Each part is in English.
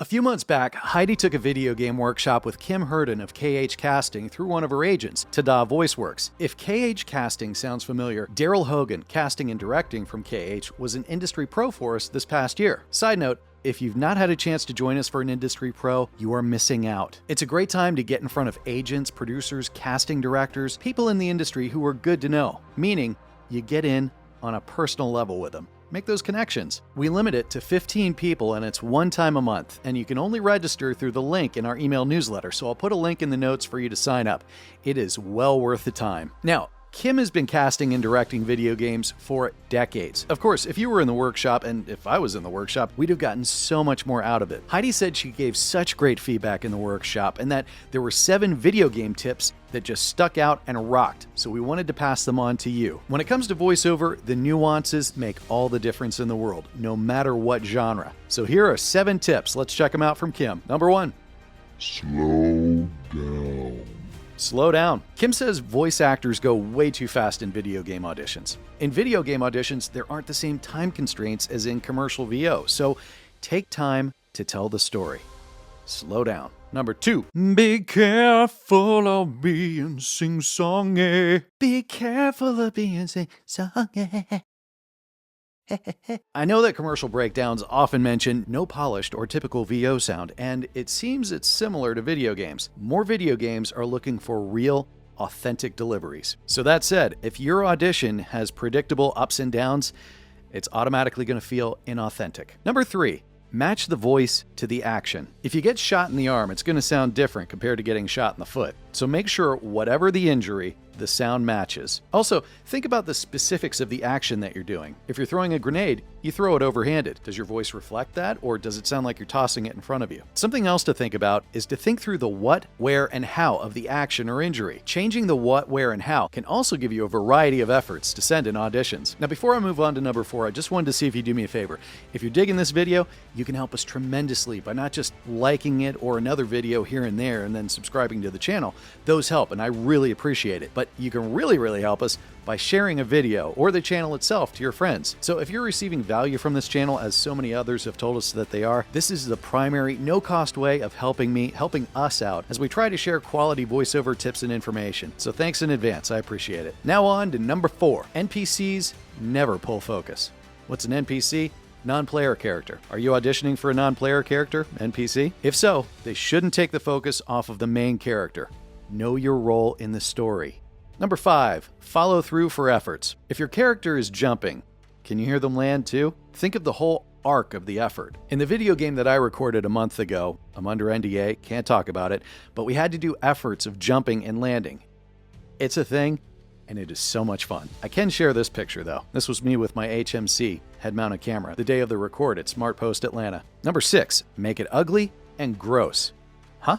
A few months back, Heidi took a video game workshop with Kim Herden of KH Casting through one of her agents, Tada VoiceWorks. If KH Casting sounds familiar, Daryl Hogan, casting and directing from KH, was an industry pro for us this past year. Side note, if you've not had a chance to join us for an industry pro, you are missing out. It's a great time to get in front of agents, producers, casting directors, people in the industry who are good to know, meaning you get in on a personal level with them. Make those connections. We limit it to 15 people and it's one time a month, and you can only register through the link in our email newsletter, so I'll put a link in the notes for you to sign up. It is well worth the time. Now, Kim has been casting and directing video games for decades. Of course, if you were in the workshop, and if I was in the workshop, we'd have gotten so much more out of it. Heidi said she gave such great feedback in the workshop and that there were 7 video game tips that just stuck out and rocked, so we wanted to pass them on to you. When it comes to voiceover, the nuances make all the difference in the world, no matter what genre. So here are 7 tips. Let's check them out from Kim. Number 1. Slow down. Slow down. Kim says voice actors go way too fast in video game auditions. In video game auditions, there aren't the same time constraints as in commercial VO, so take time to tell the story. Slow down. Number 2. Be careful of being sing-songy. Be careful of being sing-songy. I know that commercial breakdowns often mention no polished or typical VO sound, and it seems it's similar to video games. More video games are looking for real, authentic deliveries. So that said, if your audition has predictable ups and downs, it's automatically going to feel inauthentic. Number 3. Match the voice to the action. If you get shot in the arm, it's going to sound different compared to getting shot in the foot. So make sure whatever the injury, the sound matches. Also, think about the specifics of the action that you're doing. If you're throwing a grenade, you throw it overhanded. Does your voice reflect that, or does it sound like you're tossing it in front of you? Something else to think about is to think through the what, where, and how of the action or injury. Changing the what, where, and how can also give you a variety of efforts to send in auditions. Now, before I move on to number 4, I just wanted to see if you'd do me a favor. If you're digging this video, you can help us tremendously by not just liking it or another video here and there and then subscribing to the channel. Those help, and I really appreciate it. But you can really help us by sharing a video or the channel itself to your friends. So if you're receiving value from this channel, as so many others have told us that they are, this is the primary no-cost way of helping us out as we try to share quality voiceover tips and information. So thanks in advance, I appreciate it. Now on to number 4. NPCs never pull focus. What's an NPC? Non-player character. Are you auditioning for a non-player character, NPC? If so, they shouldn't take the focus off of the main character. Know your role in the story. Number 5, follow through for efforts. If your character is jumping, can you hear them land too? Think of the whole arc of the effort. In the video game that I recorded a month ago, I'm under NDA, can't talk about it, but we had to do efforts of jumping and landing. It's a thing, and it is so much fun. I can share this picture though. This was me with my HMC head-mounted camera the day of the record at Smart Post Atlanta. Number 6, make it ugly and gross. Huh?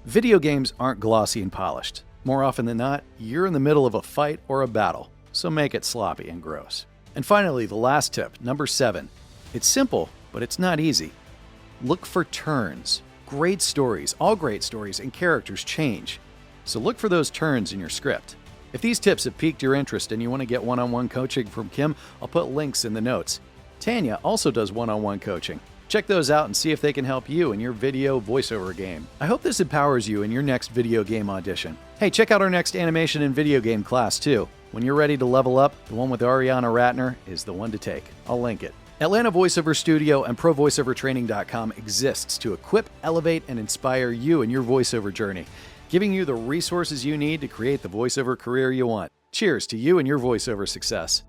Video games aren't glossy and polished. More often than not, you're in the middle of a fight or a battle, so make it sloppy and gross. And finally, the last tip, number 7. It's simple, but it's not easy. Look for turns. Great stories, all great stories, and characters change. So look for those turns in your script. If these tips have piqued your interest and you want to get one-on-one coaching from Kim, I'll put links in the notes. Tanya also does one-on-one coaching. Check those out and see if they can help you in your video voiceover game. I hope this empowers you in your next video game audition. Hey, check out our next animation and video game class too. When you're ready to level up, the one with Ariana Ratner is the one to take. I'll link it. Atlanta Voiceover Studio and ProVoiceOverTraining.com exists to equip, elevate, and inspire you in your voiceover journey, giving you the resources you need to create the voiceover career you want. Cheers to you and your voiceover success.